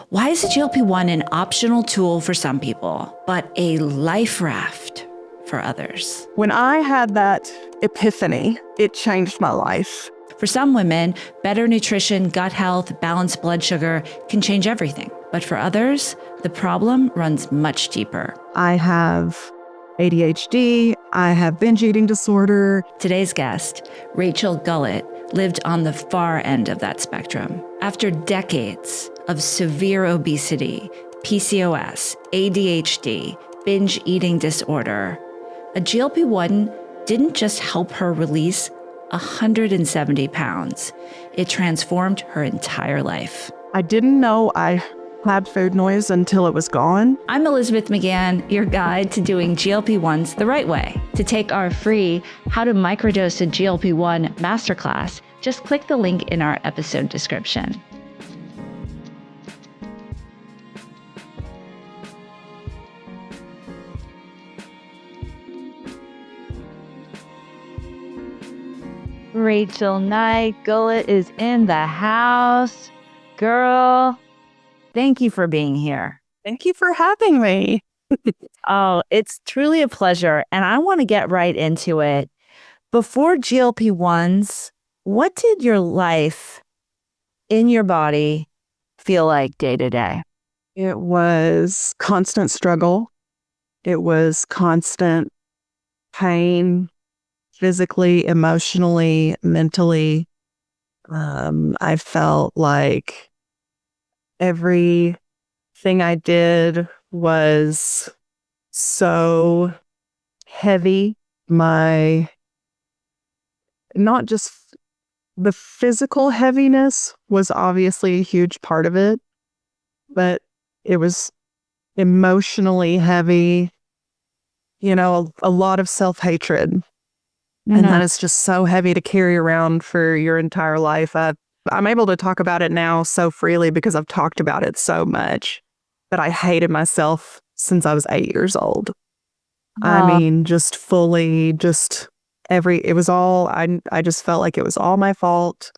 Why is a GLP-1 an optional tool for some people, but a life raft for others? When I had that epiphany, it changed my life. For some women, better nutrition, gut health, balanced blood sugar can change everything. But for others, the problem runs much deeper. I have ADHD, I have binge eating disorder. Today's guest, Rachael Gullette, lived on the far end of that spectrum. After decades of severe obesity, PCOS, ADHD, binge eating disorder, a GLP-1 didn't just help her release 170 pounds. It transformed her entire life. I didn't know I had food noise until it was gone. I'm Elizabeth McGann, your guide to doing GLP-1s the right way. To take our free How to Microdose a GLP-1 Masterclass, just click the link in our episode description. Rachael Gullette is in the house. Girl, thank you for being here. Thank you for having me. Oh, it's truly a pleasure. And I want to get right into it. Before GLP-1s, what did your life in your body feel like day to day? It was constant struggle. It was constant pain, physically, emotionally, mentally. I felt like everything I did was so heavy. Not just the physical heaviness was obviously a huge part of it, but it was emotionally heavy, a lot of self-hatred. And that is just so heavy to carry around for your entire life. I'm able to talk about it now so freely because I've talked about it so much. But I hated myself since I was 8 years old. I mean, just fully, it was all, I just felt like it was all my fault,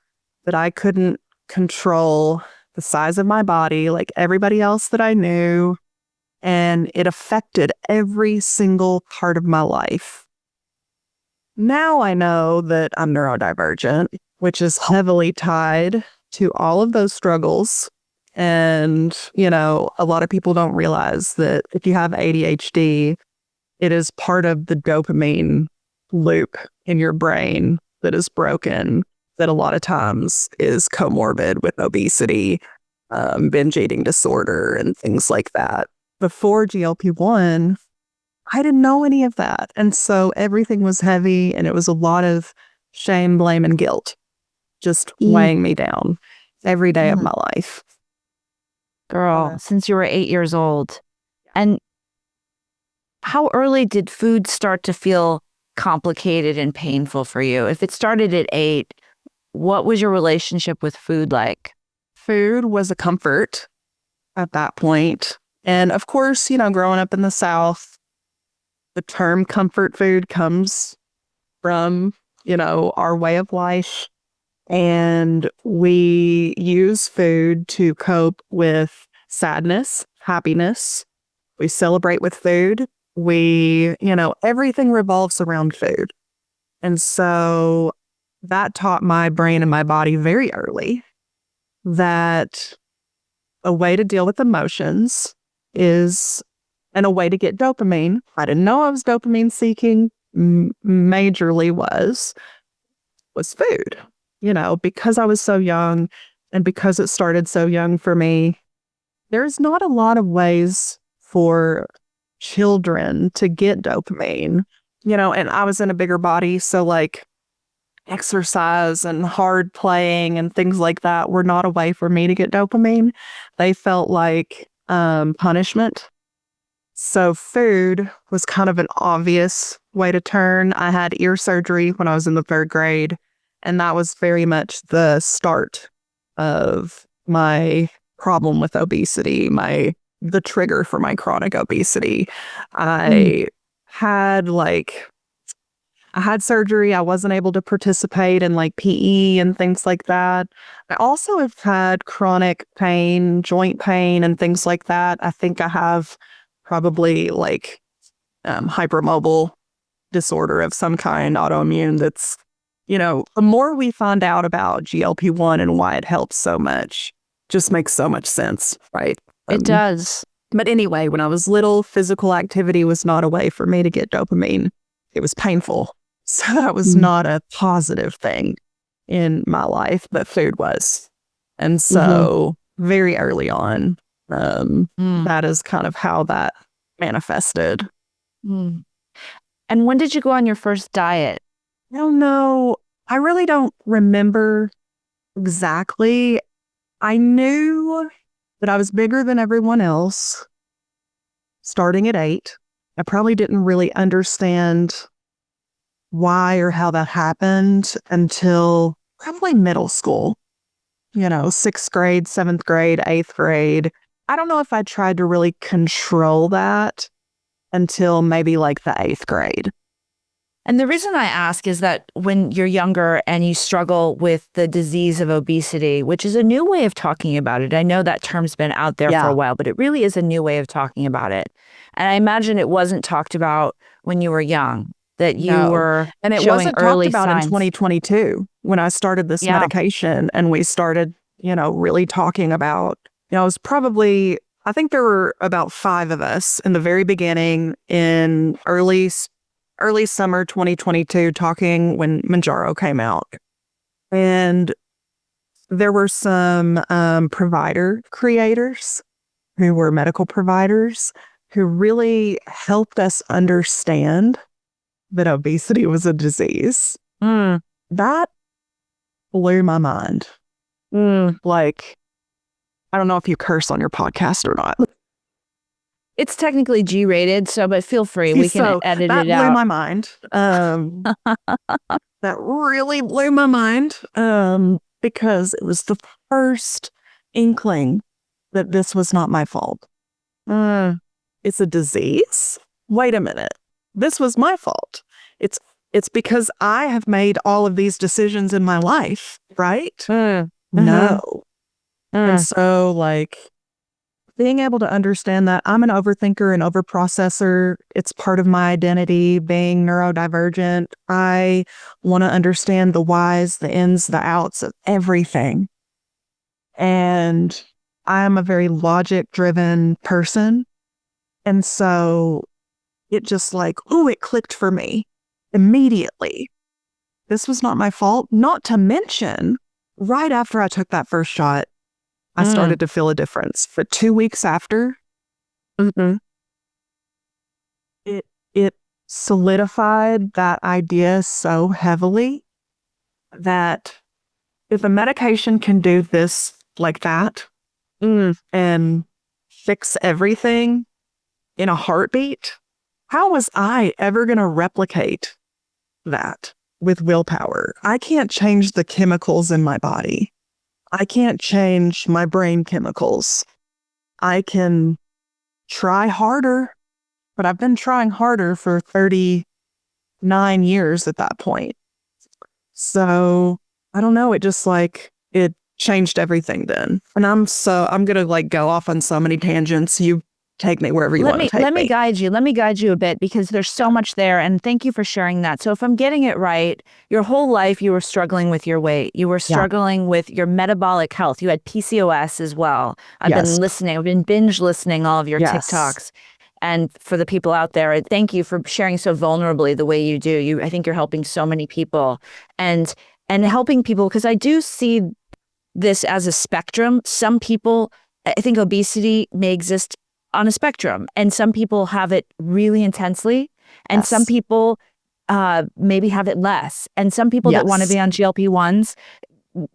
that I couldn't control the size of my body like everybody else that I knew. And it affected every single part of my life. Now I know that I'm neurodivergent, which is heavily tied to all of those struggles. And, a lot of people don't realize that if you have ADHD, it is part of the dopamine loop in your brain that is broken, that a lot of times is comorbid with obesity, binge eating disorder, and things like that. Before GLP-1, I didn't know any of that. And so everything was heavy, and it was a lot of shame, blame, and guilt just weighing me down every day of my life. Girl, since you were 8 years old. And how early did food start to feel complicated and painful for you? If it started at 8, what was your relationship with food like? Food was a comfort at that point. And of course, growing up in the South, the term comfort food comes from, our way of life. And we use food to cope with sadness, happiness. We celebrate with food. Everything revolves around food. And so that taught my brain and my body very early that a way to deal with emotions is, and a way to get dopamine. I didn't know I was dopamine seeking, majorly was food. Because I was so young and because it started so young for me, there's not a lot of ways for children to get dopamine, and I was in a bigger body. So like exercise and hard playing and things like that were not a way for me to get dopamine. They felt like punishment. So food was kind of an obvious way to turn. I had ear surgery when I was in the 3rd grade. And that was very much the start of my problem with obesity, the trigger for my chronic obesity. I had I had surgery. I wasn't able to participate in like PE and things like that. I also have had chronic pain, joint pain, and things like that. I think I have probably like hypermobile disorder of some kind, autoimmune. That's, the more we find out about GLP-1 and why it helps so much, just makes so much sense, right? It does. But anyway, when I was little, physical activity was not a way for me to get dopamine. It was painful. So that was not a positive thing in my life, but food was. And so very early on, that is kind of how that manifested. And when did you go on your first diet? I don't know. I really don't remember exactly. I knew that I was bigger than everyone else starting at 8. I probably didn't really understand why or how that happened until probably middle school, 6th grade, 7th grade, 8th grade. I don't know if I tried to really control that until maybe like the 8th grade. And the reason I ask is that when you're younger and you struggle with the disease of obesity, which is a new way of talking about it. I know that term's been out there for a while, but it really is a new way of talking about it. And I imagine it wasn't talked about when you were young, that you were and it showing wasn't early talked about signs. in 2022 when I started this medication and we started, really talking about, it was probably, I think there were about 5 of us in the very beginning in early summer 2022 talking when Mounjaro came out. And there were some provider creators who were medical providers who really helped us understand that obesity was a disease. That blew my mind. Like, I don't know if you curse on your podcast or not. It's technically G-rated, but feel free. We can edit it out. That blew my mind. That really blew my mind because it was the first inkling that this was not my fault. It's a disease? Wait a minute. This was my fault. It's because I have made all of these decisions in my life, right? No. And so, like, being able to understand that I'm an overthinker and overprocessor, it's part of my identity, being neurodivergent. I want to understand the whys, the ins, the outs of everything. And I'm a very logic-driven person. And so it just it clicked for me immediately. This was not my fault. Not to mention, right after I took that first shot, I started to feel a difference. But 2 weeks after, it solidified that idea so heavily that if a medication can do this like that and fix everything in a heartbeat, how was I ever going to replicate that with willpower? I can't change the chemicals in my body. I can't change my brain chemicals. I can try harder, but I've been trying harder for 39 years at that point. So I don't know. It just it changed everything then. And I'm going to go off on so many tangents. You take me wherever you want to take me. Let me guide you. Let me guide you a bit because there's so much there. And thank you for sharing that. So if I'm getting it right, your whole life you were struggling with your weight. You were struggling with your metabolic health. You had PCOS as well. I've been listening. I've been binge listening all of your TikToks. And for the people out there, thank you for sharing so vulnerably the way you do. I think you're helping so many people and helping people because I do see this as a spectrum. Some people, I think obesity may exist on a spectrum, and some people have it really intensely, and some people maybe have it less, and some people that want to be on GLP-1s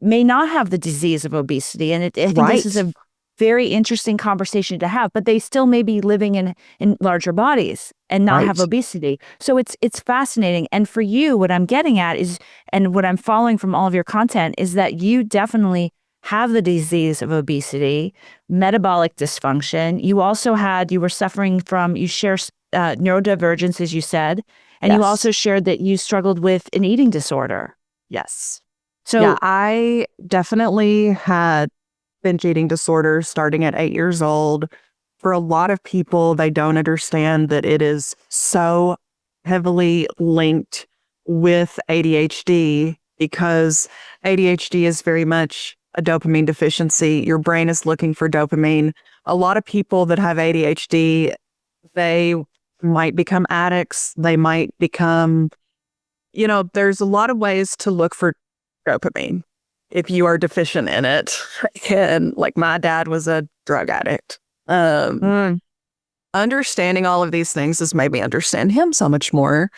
may not have the disease of obesity, and I think this is a very interesting conversation to have, but they still may be living in larger bodies and not have obesity. So it's fascinating. And for you, what I'm getting at is, and what I'm following from all of your content is that you definitely have the disease of obesity, metabolic dysfunction. You also you were suffering from, you share neurodivergence, as you said. And Yes. you also shared that you struggled with an eating disorder. Yes. So yeah, I definitely had binge eating disorder starting at 8 years old. For a lot of people, they don't understand that it is so heavily linked with ADHD because ADHD is very much a dopamine deficiency. Your brain is looking for dopamine. A lot of people that have ADHD, they might become addicts. They might become, there's a lot of ways to look for dopamine if you are deficient in it. And like my dad was a drug addict. Understanding all of these things has made me understand him so much more.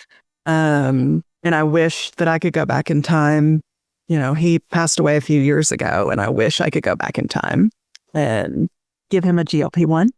And I wish that I could go back in time. He passed away a few years ago, and I wish I could go back in time and give him a GLP-1.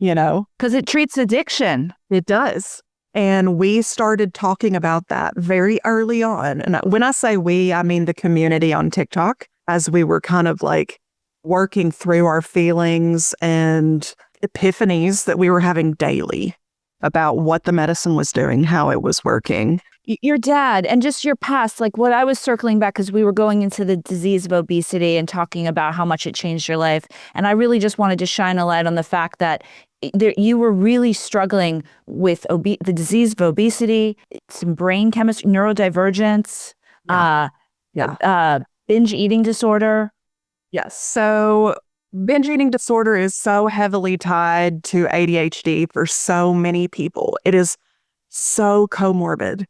because it treats addiction. It does. And we started talking about that very early on. And when I say we, I mean the community on TikTok, as we were kind of like working through our feelings and epiphanies that we were having daily about what the medicine was doing, how it was working. Your dad and just your past, like what I was circling back, because we were going into the disease of obesity and talking about how much it changed your life. And I really just wanted to shine a light on the fact that you were really struggling with the disease of obesity, some brain chemistry, neurodivergence, binge eating disorder. Yes. So binge eating disorder is so heavily tied to ADHD for so many people. It is so comorbid.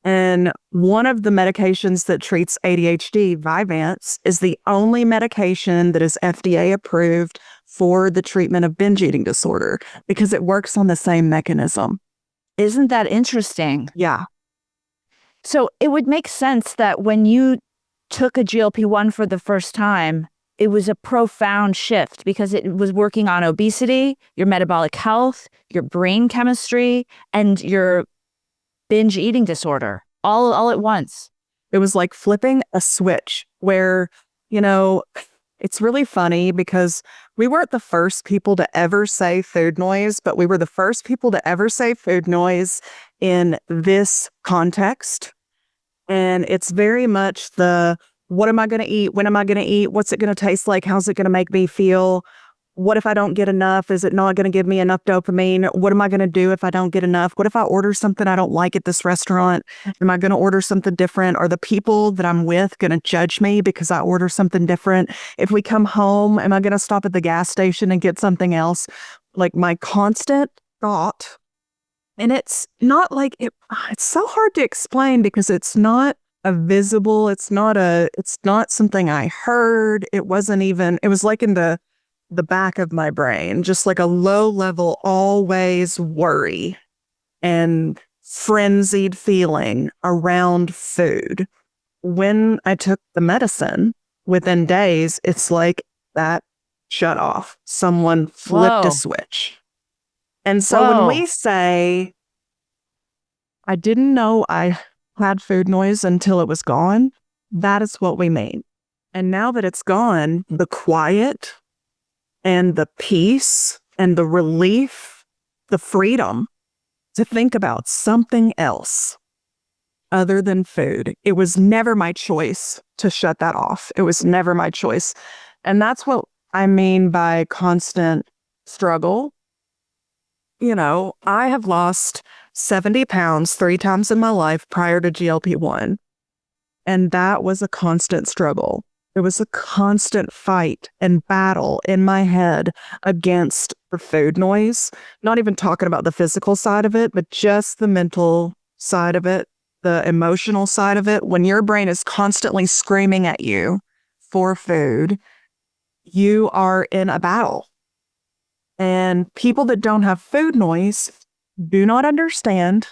And one of the medications that treats ADHD, Vyvanse, is the only medication that is FDA approved for the treatment of binge eating disorder because it works on the same mechanism. Isn't that interesting? Yeah. So it would make sense that when you took a GLP-1 for the first time, it was a profound shift because it was working on obesity, your metabolic health, your brain chemistry, and your binge eating disorder all at once. It was like flipping a switch where, it's really funny because we weren't the first people to ever say food noise, but we were the first people to ever say food noise in this context. And it's very much what am I going to eat? When am I going to eat? What's it going to taste like? How's it going to make me feel? What if I don't get enough? Is it not going to give me enough dopamine? What am I going to do if I don't get enough? What if I order something I don't like at this restaurant? Am I going to order something different? Are the people that I'm with going to judge me because I order something different? If we come home, am I going to stop at the gas station and get something else? Like my constant thought. And it's not like it's so hard to explain because it's not a visible, it's not something I heard. It was like in the back of my brain, just like a low level, always worry and frenzied feeling around food. When I took the medicine, within days, it's like that shut off. Someone flipped a switch. And so when we say, I didn't know I had food noise until it was gone, that is what we mean. And now that it's gone, the quiet and the peace and the relief, the freedom to think about something else other than food. It was never my choice to shut that off. It was never my choice. And that's what I mean by constant struggle. I have lost 70 pounds 3 times in my life prior to GLP-1. And that was a constant struggle. It was a constant fight and battle in my head against the food noise. Not even talking about the physical side of it, but just the mental side of it, the emotional side of it. When your brain is constantly screaming at you for food, you are in a battle. And people that don't have food noise do not understand.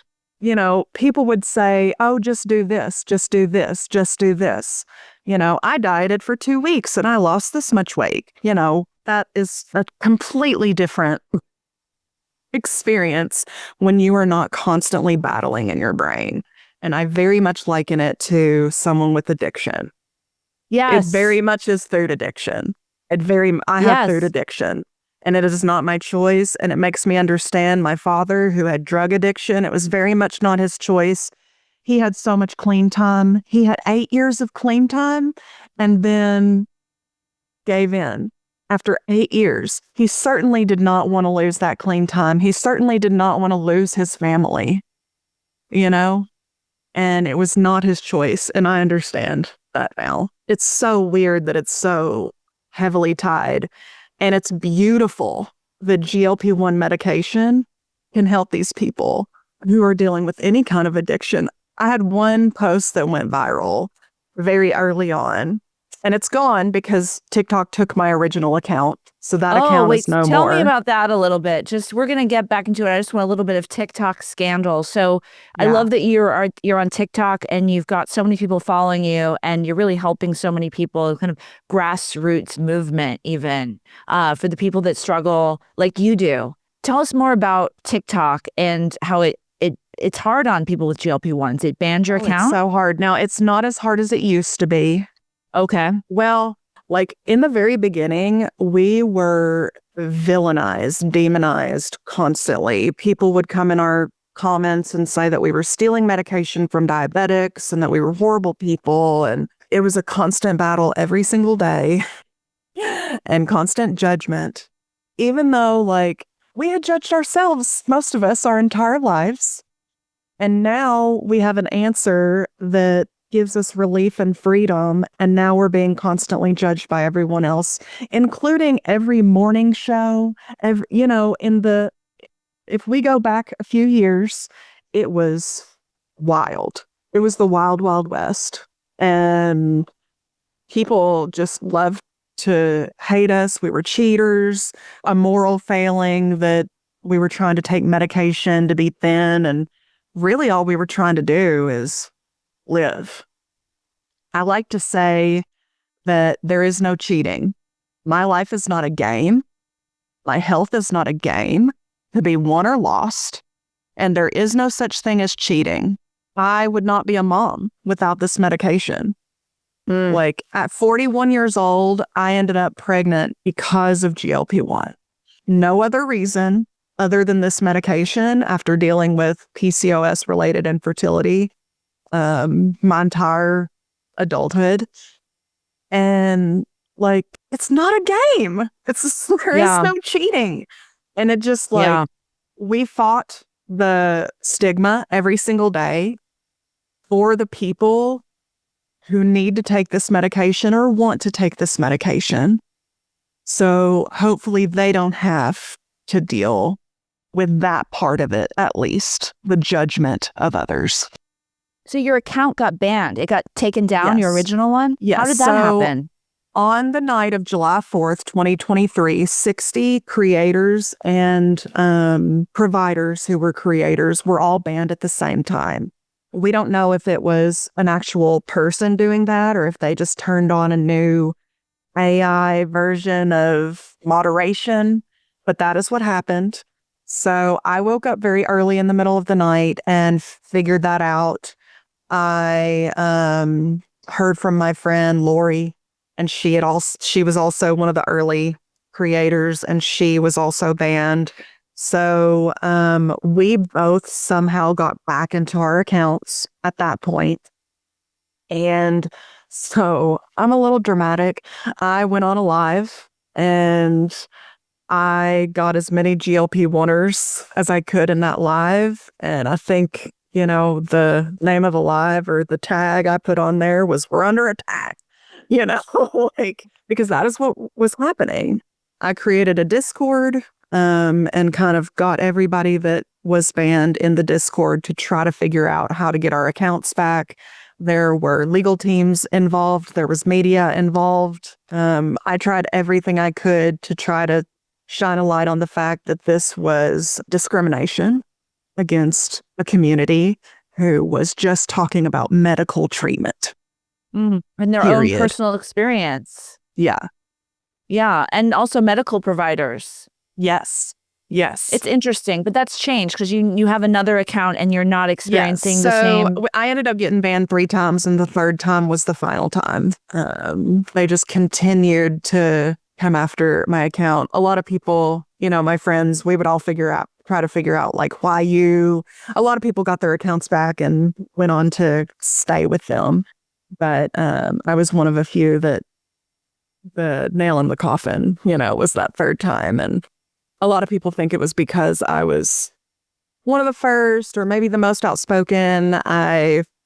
People would say, oh, just do this, just do this, just do this. I dieted for 2 weeks and I lost this much weight. That is a completely different experience when you are not constantly battling in your brain. And I very much liken it to someone with addiction. Yes. It very much is food addiction. I have food addiction. and it is not my choice. And it makes me understand my father, who had drug addiction. It was very much not his choice. He had so much clean time. He had 8 years of clean time and then gave in. After 8 years, he certainly did not want to lose that clean time. He certainly did not want to lose his family, you know? And it was not his choice. And I understand that now. It's so weird that it's so heavily tied. And it's beautiful that GLP-1 medication can help these people who are dealing with any kind of addiction. I had one post that went viral very early on, and it's gone because TikTok took my original account. So that account is no more. Tell me about that a little bit. We're going to get back into it. I just want a little bit of TikTok scandal. So I love that you're on TikTok and you've got so many people following you and you're really helping so many people, kind of grassroots movement even for the people that struggle like you do. Tell us more about TikTok and how it's hard on people with GLP-1s. It banned your account? It's so hard. Now, it's not as hard as it used to be. Okay. Well, like in the very beginning, we were villainized, demonized constantly. People would come in our comments and say that we were stealing medication from diabetics and that we were horrible people. And it was a constant battle every single day and constant judgment, even though like we had judged ourselves, most of us, our entire lives. And now we have an answer that gives us relief and freedom. And now we're being constantly judged by everyone else, including every morning show. If we go back a few years, it was wild. It was the wild, wild west. And people just loved to hate us. We were cheaters, a moral failing that we were trying to take medication to be thin. And really all we were trying to do is live. I like to say that there is no cheating. My life is not a game. My health is not a game to be won or lost. And there is no such thing as cheating. I would not be a mom without this medication. Like at 41 years old, I ended up pregnant because of GLP-1. No other reason other than this medication after dealing with PCOS related infertility my entire adulthood. And like, it's not a game. There is no cheating. And it just we fought the stigma every single day for the people who need to take this medication or want to take this medication. So hopefully they don't have to deal with that part of it, at least the judgment of others. So your account got banned. It got taken down, your original one? Yes. How did that happen? On the night of July 4th, 2023, 60 creators and providers who were creators were all banned at the same time. We don't know if it was an actual person doing that or if they just turned on a new AI version of moderation, but that is what happened. So I woke up very early in the middle of the night and figured that out. I heard from my friend Lori, and she was also one of the early creators, and she was also banned. So we both somehow got back into our accounts at that point. And so I'm a little dramatic. I went on a live and I got as many GLP-1ers as I could in that live. And I think, the name of the live or the tag I put on there was "We're under attack," because that is what was happening. I created a Discord and kind of got everybody that was banned in the Discord to try to figure out how to get our accounts back. There were legal teams involved. There was media involved. I tried everything I could to try to shine a light on the fact that this was discrimination against a community who was just talking about medical treatment. And their own personal experience. Yeah. Yeah. And also medical providers. Yes. It's interesting, but that's changed because you have another account and you're not experiencing the same. I ended up getting banned 3 times and the third time was the final time. They just continued to come after my account. A lot of people, my friends, we would all try to figure out like a lot of people got their accounts back and went on to stay with them. But I was one of a few that the nail in the coffin, was that third time. And a lot of people think it was because I was one of the first or maybe the most outspoken.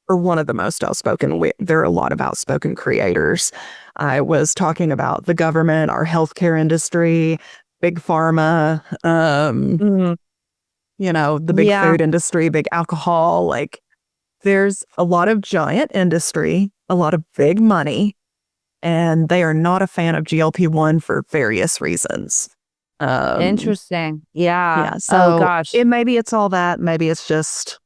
Or one of the most outspoken. There are a lot of outspoken creators. I was talking about the government, our healthcare industry, big pharma, the big food industry, big alcohol. Like there's a lot of giant industry, a lot of big money, and they are not a fan of GLP-1 for various reasons. Interesting. Yeah. So oh gosh. maybe it's all that. Maybe it's just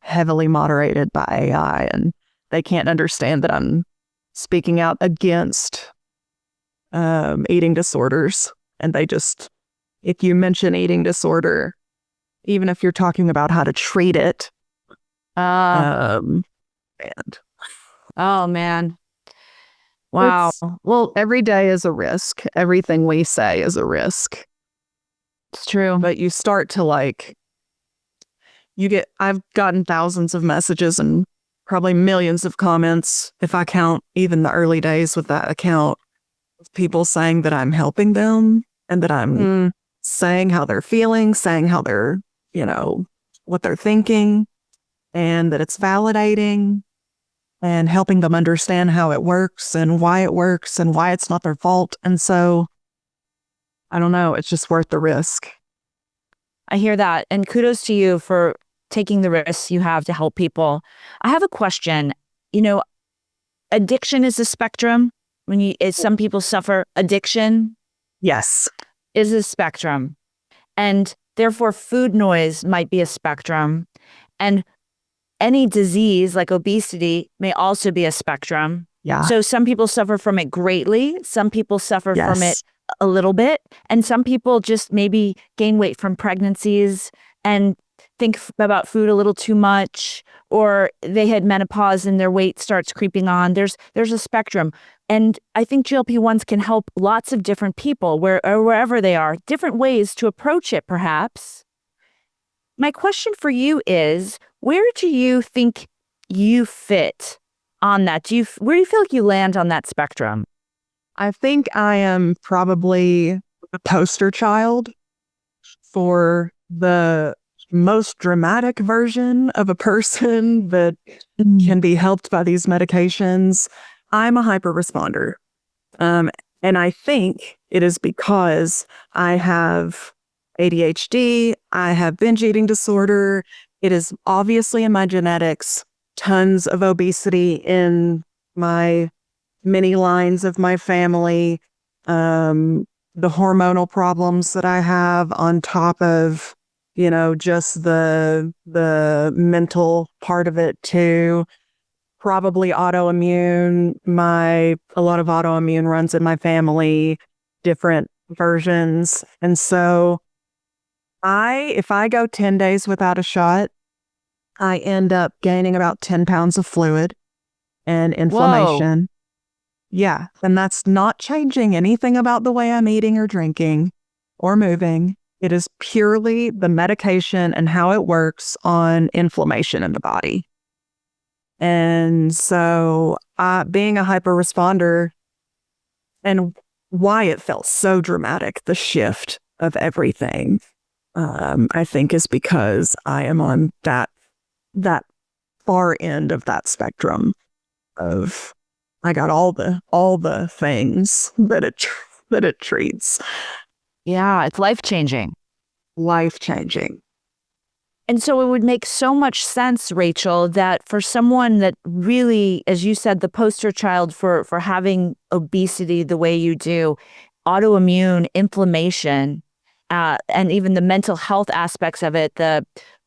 heavily moderated by AI, and they can't understand that I'm speaking out against eating disorders. And if you mention eating disorder, even if you're talking about how to treat it, and oh man. Wow. Well, every day is a risk. Everything we say is a risk. It's true. But you start to I've gotten thousands of messages and probably millions of comments, if I count even the early days with that account, of people saying that I'm helping them and that I'm saying how they're feeling, saying how they're, what they're thinking, and that it's validating and helping them understand how it works and why it's not their fault. And so, I don't know, it's just worth the risk. I hear that. And kudos to you for taking the risks you have to help people. I have a question. Addiction is a spectrum. Some people suffer addiction. Yes. Is a spectrum. And therefore, food noise might be a spectrum. And any disease like obesity may also be a spectrum. Yeah. So some people suffer from it greatly. Some people suffer from it a little bit. And some people just maybe gain weight from pregnancies and think about food a little too much, or they had menopause and their weight starts creeping on. There's a spectrum. And I think GLP-1s can help lots of different people wherever they are, different ways to approach it, perhaps. My question for you is, where do you think you fit on that? Where do you feel like you land on that spectrum? I think I am probably the poster child for the most dramatic version of a person that can be helped by these medications. I'm a hyper responder. And I think it is because I have ADHD, I have binge eating disorder. It is obviously in my genetics, tons of obesity in my many lines of my family, the hormonal problems that I have on top of, just the mental part of it too. Probably autoimmune. A lot of autoimmune runs in my family, different versions. And so if I go 10 days without a shot, I end up gaining about 10 pounds of fluid and inflammation. Whoa. Yeah. And that's not changing anything about the way I'm eating or drinking or moving. It is purely the medication and how it works on inflammation in the body. And so being a hyper responder, and why it felt so dramatic, the shift of everything, I think is because I am on that far end of that spectrum of, I got all the things that it treats. Yeah, it's life-changing. Life-changing. And so it would make so much sense, Rachael, that for someone that really, as you said, the poster child for having obesity the way you do, autoimmune, inflammation, and even the mental health aspects of it,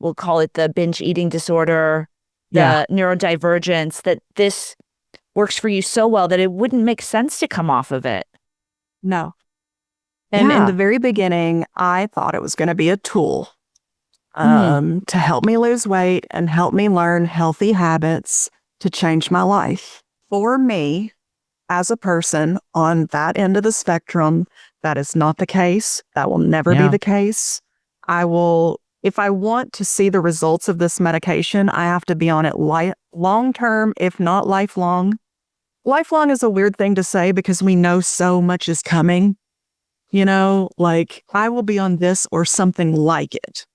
we'll call it the binge eating disorder, the neurodivergence, that this works for you so well that it wouldn't make sense to come off of it. No. And in the very beginning, I thought it was going to be a tool to help me lose weight and help me learn healthy habits to change my life. For me, as a person on that end of the spectrum, that is not the case. That will never be the case. If I want to see the results of this medication, I have to be on it long term, if not lifelong. Lifelong is a weird thing to say because we know so much is coming. Like I will be on this or something like it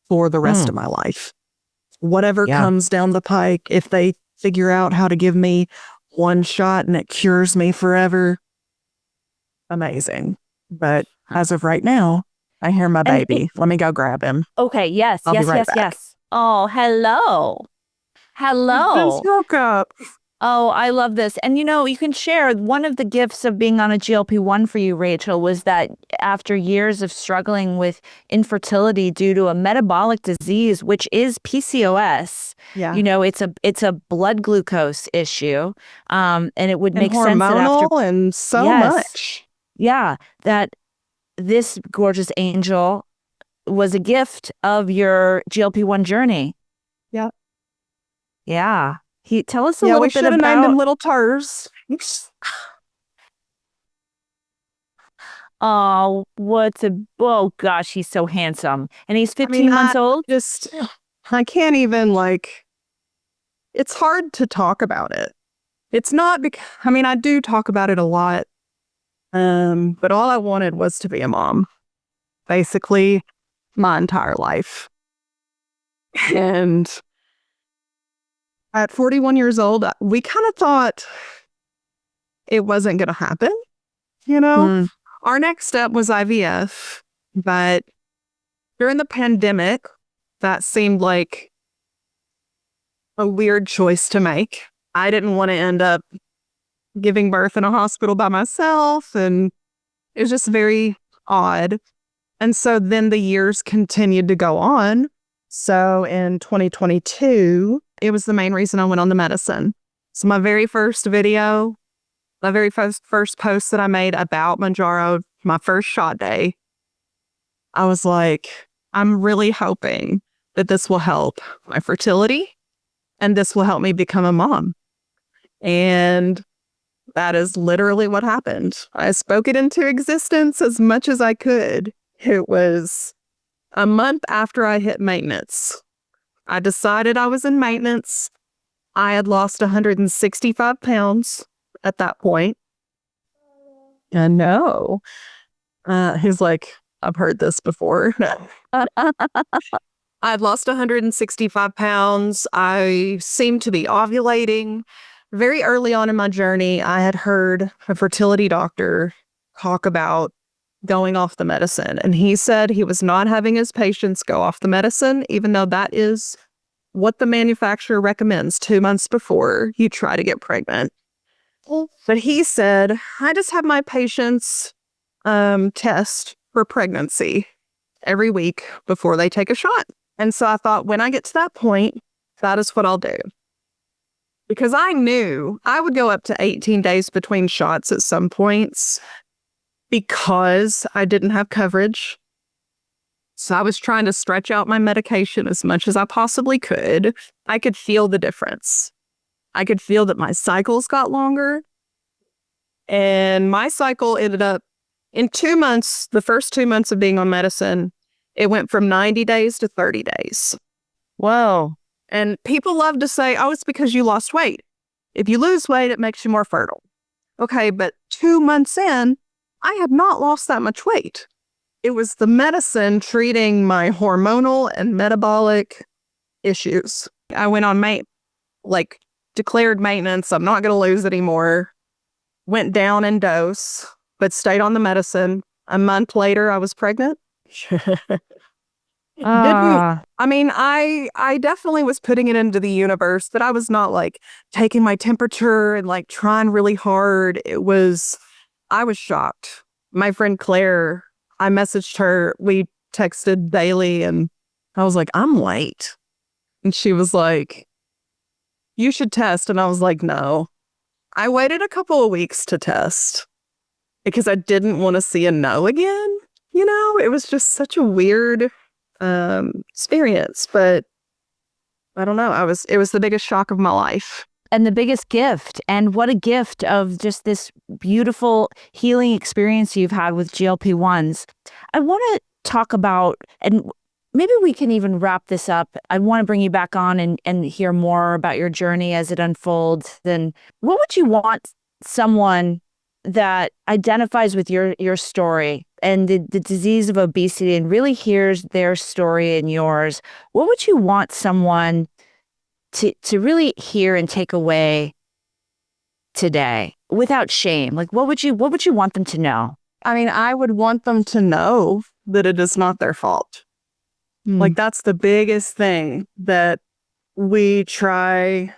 for the rest of my life. Whatever comes down the pike, if they figure out how to give me one shot and it cures me forever, amazing. But as of right now, I hear my baby. Let me go grab him. Okay, yes. I'll be right back. Oh, hello. Just woke up. Oh, I love this. And you can share one of the gifts of being on a GLP-1 for you, Rachael, was that after years of struggling with infertility due to a metabolic disease, which is PCOS, it's a blood glucose issue. And it would make sense that hormonal and so much. Yeah, that this gorgeous angel was a gift of your GLP-1 journey. Yeah. Yeah. Tell us a little bit about... we should have named him Little Turs. Oh, gosh, he's so handsome. And he's 15 months old? I can't even, it's hard to talk about it. It's not because, I do talk about it a lot. But all I wanted was to be a mom. Basically, my entire life. And at 41 years old, we kind of thought it wasn't going to happen. Our next step was IVF, but during the pandemic, that seemed like a weird choice to make. I didn't want to end up giving birth in a hospital by myself, and it was just very odd. And so then the years continued to go on. So in 2022, it was the main reason I went on the medicine. So my very first video, my very first post that I made about Mounjaro, my first shot day, I was like, I'm really hoping that this will help my fertility and this will help me become a mom. And that is literally what happened. I spoke it into existence as much as I could. It was a month after I hit maintenance. I decided I was in maintenance. I had lost 165 pounds at that point. I know. He's like, I've heard this before. I'd lost 165 pounds. I seemed to be ovulating. Very early on in my journey, I had heard a fertility doctor talk about going off the medicine. And he said he was not having his patients go off the medicine, even though that is what the manufacturer recommends 2 months before you try to get pregnant. But he said, I just have my patients test for pregnancy every week before they take a shot. And so I thought, when I get to that point, that is what I'll do. Because I knew I would go up to 18 days between shots at some points because I didn't have coverage. So I was trying to stretch out my medication as much as I possibly could. I could feel the difference. I could feel that my cycles got longer. And my cycle ended up in 2 months, the first 2 months of being on medicine, it went from 90 days to 30 days. Whoa. And people love to say, oh, it's because you lost weight. If you lose weight, it makes you more fertile. Okay, but 2 months in, I had not lost that much weight. It was the medicine treating my hormonal and metabolic issues. I went on declared maintenance. I'm not going to lose anymore. Went down in dose, but stayed on the medicine. A month later, I was pregnant. I definitely was putting it into the universe, but I was not taking my temperature and trying really hard. I was shocked. My friend Claire, I messaged her, we texted daily, and I was like, I'm late. And she was like, you should test. And I was like, no. I waited a couple of weeks to test because I didn't want to see a no again. It was just such a weird experience, but I don't know. It was the biggest shock of my life. and the biggest gift. And what a gift of just this beautiful healing experience you've had with GLP-1s. I want to talk about, and maybe we can even wrap this up. I want to bring you back on and hear more about your journey as it unfolds. Then what would you want someone that identifies with your story and the disease of obesity and really hears their story and yours? What would you want someone to really hear and take away today without shame? Like, what would you want them to know? I mean, I would want them to know that it is not their fault. Like, that's the biggest thing that we try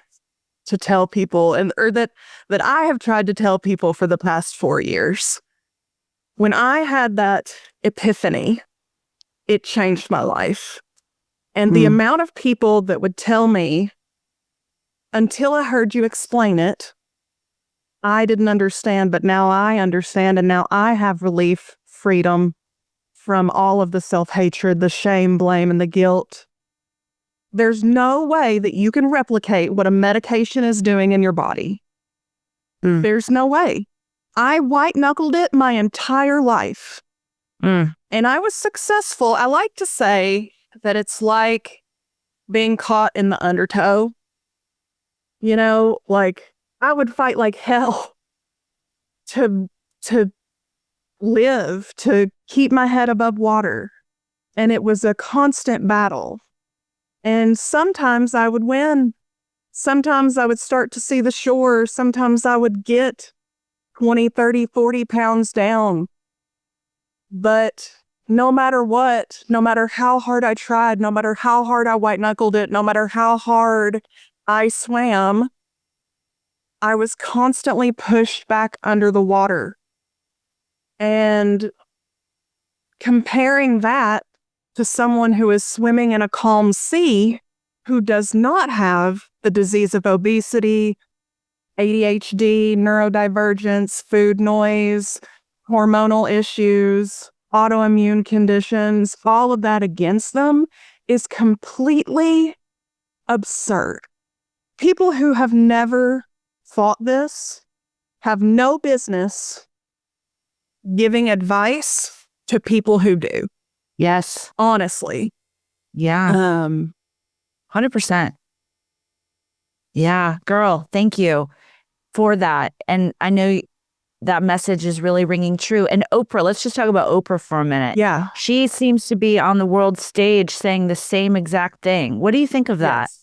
to tell people, or that I have tried to tell people for the past 4 years. When I had that epiphany, it changed my life. And the amount of people that would tell me, until I heard you explain it, I didn't understand, but now I understand, and now I have relief, freedom from all of the self-hatred, the shame, blame, and the guilt. There's no way that you can replicate what a medication is doing in your body. There's no way. I white-knuckled it my entire life. And I was successful. I like to say that it's like being caught in the undertow. You know, like, I would fight like hell to live, to keep my head above water. And it was a constant battle. And sometimes I would win. Sometimes I would start to see the shore. Sometimes I would get 20, 30, 40 pounds down. But no matter what, no matter how hard I tried, no matter how hard I white-knuckled it, no matter how hard I swam, I was constantly pushed back under the water. And comparing that to someone who is swimming in a calm sea, who does not have the disease of obesity, ADHD, neurodivergence, food noise, hormonal issues, autoimmune conditions, all of that against them, is completely absurd. People who have never thought this have no business giving advice to people who do. Yes. Honestly. Yeah. 100%. Yeah. Girl, thank you for that. And I know that message is really ringing true. And Oprah, let's just talk about Oprah for a minute. Yeah. She seems to be on the world stage saying the same exact thing. What do you think of that? Yes.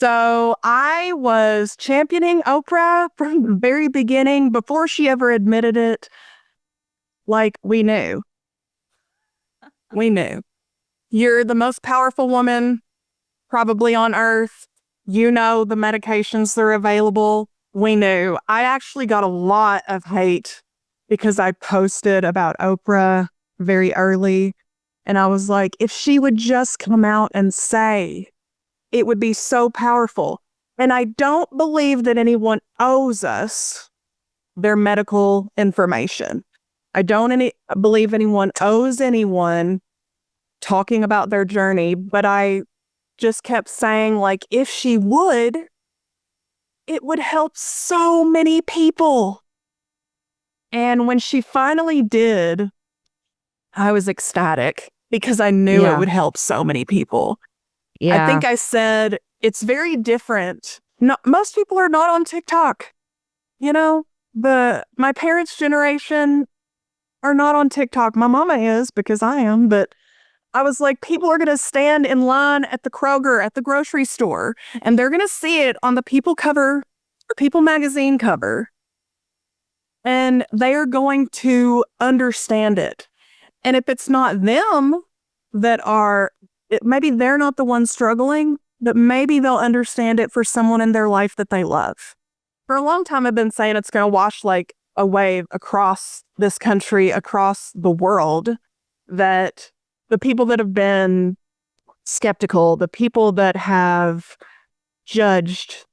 So I was championing Oprah from the very beginning, before she ever admitted it. Like, we knew. We knew. You're the most powerful woman probably on earth. You know the medications that are available. We knew. I actually got a lot of hate because I posted about Oprah very early. And I was like, if she would just come out and say, it would be so powerful. And I don't believe that anyone owes us their medical information. I don't believe anyone owes anyone talking about their journey, but I just kept saying, like, if she would, it would help so many people. And when she finally did, I was ecstatic because I knew it would help so many people. Yeah. I think I said, it's very different. No, most people are not on TikTok. You know, my parents' generation are not on TikTok. My mama is, because I am, but I was like, people are going to stand in line at the Kroger, at the grocery store, and they're going to see it on the People cover, or People magazine cover. And they are going to understand it. And if it's not them that are, maybe they're not the ones struggling, but maybe they'll understand it for someone in their life that they love. For a long time, I've been saying it's going to wash like a wave across this country, across the world, that the people that have been skeptical, the people that have judged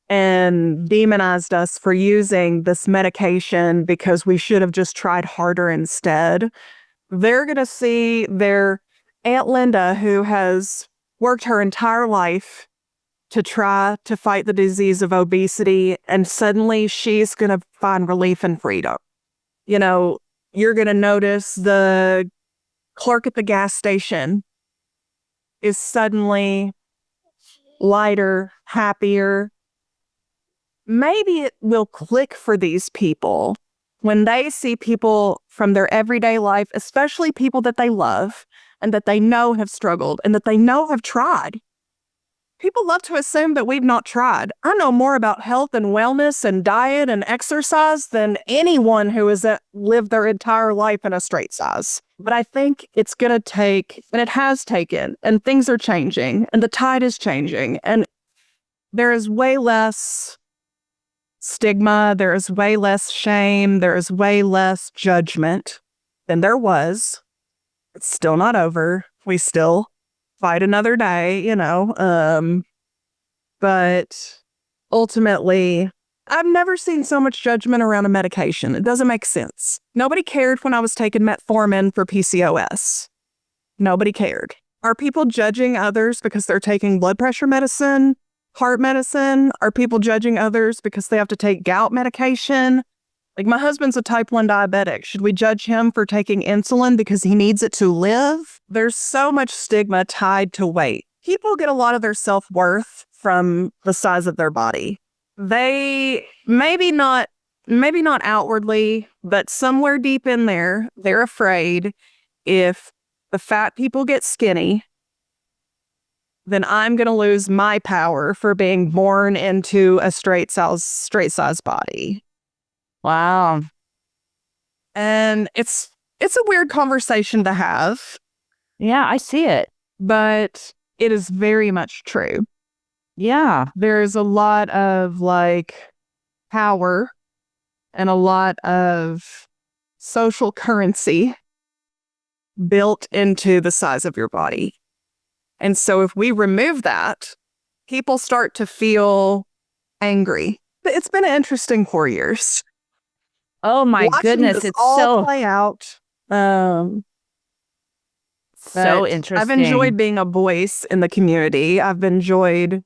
and demonized us for using this medication because we should have just tried harder instead, they're going to see their Aunt Linda, who has worked her entire life to try to fight the disease of obesity, and suddenly she's going to find relief and freedom. You know, you're going to notice the clerk at the gas station is suddenly lighter, happier. Maybe it will click for these people when they see people from their everyday life, especially people that they love and that they know have struggled and that they know have tried. People love to assume that we've not tried. I know more about health and wellness and diet and exercise than anyone who has lived their entire life in a straight size. But I think it's going to take, and it has taken, and things are changing, and the tide is changing, and there is way less stigma, there is way less shame, there is way less judgment than there was. It's still not over. We still fight another day, but ultimately, I've never seen so much judgment around a medication. It doesn't make sense. Nobody cared when I was taking metformin for PCOS. Nobody cared. Are people judging others because they're taking blood pressure medicine, heart medicine? Are people judging others because they have to take gout medication? Like, my husband's a type 1 diabetic. Should we judge him for taking insulin because he needs it to live? There's so much stigma tied to weight. People get a lot of their self-worth from the size of their body. They maybe not outwardly, but somewhere deep in there, they're afraid if the fat people get skinny, then I'm going to lose my power for being born into a straight size body. Wow. And it's a weird conversation to have. Yeah, I see it. But it is very much true. Yeah. There's a lot of power and a lot of social currency built into the size of your body. And so if we remove that, people start to feel angry. But it's been an interesting 4 years. Oh my goodness, this it's all so play out. so interesting. I've enjoyed being a voice in the community. I've enjoyed,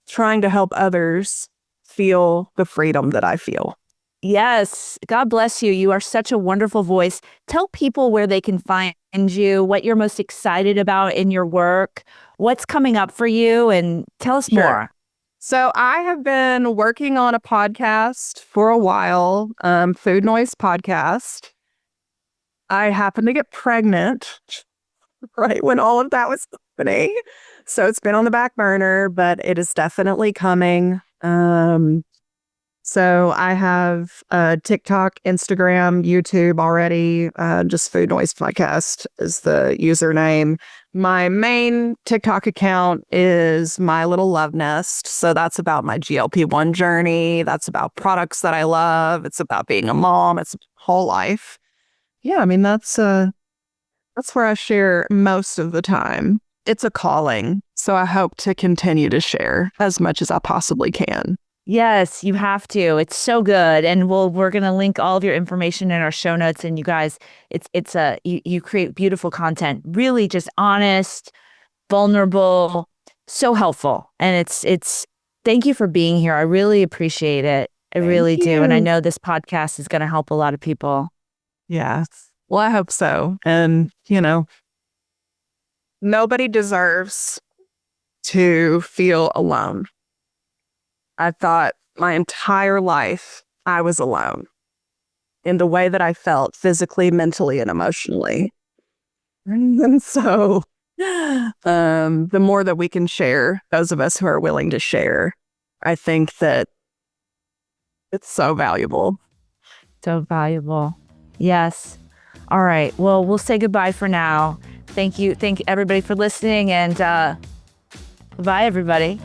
trying to help others feel the freedom that I feel. Yes. God bless you. You are such a wonderful voice. Tell people where they can find you, what you're most excited about in your work, what's coming up for you, and tell us more. So I have been working on a podcast for a while, Food Noise Podcast. I happened to get pregnant right when all of that was happening. So it's been on the back burner, but it is definitely coming. So I have TikTok, Instagram, YouTube already. Just Food Noise Podcast is the username. My main TikTok account is My Little Love Nest. So that's about my GLP-1 journey. That's about products that I love. It's about being a mom. It's whole life. Yeah, I mean, that's where I share most of the time. It's a calling. So I hope to continue to share as much as I possibly can. Yes, you have to. It's so good. And we're going to link all of your information in our show notes. And you guys, you create beautiful content, really just honest, vulnerable, so helpful. And it's thank you for being here. I really appreciate it. I really do. And I know this podcast is going to help a lot of people. Yeah. Well, I hope so. And, nobody deserves to feel alone. I thought my entire life I was alone in the way that I felt physically, mentally, and emotionally. And so the more that we can share, those of us who are willing to share, I think that it's so valuable. So valuable. Yes. All right. Well, we'll say goodbye for now. Thank you. Thank everybody for listening, and bye, everybody.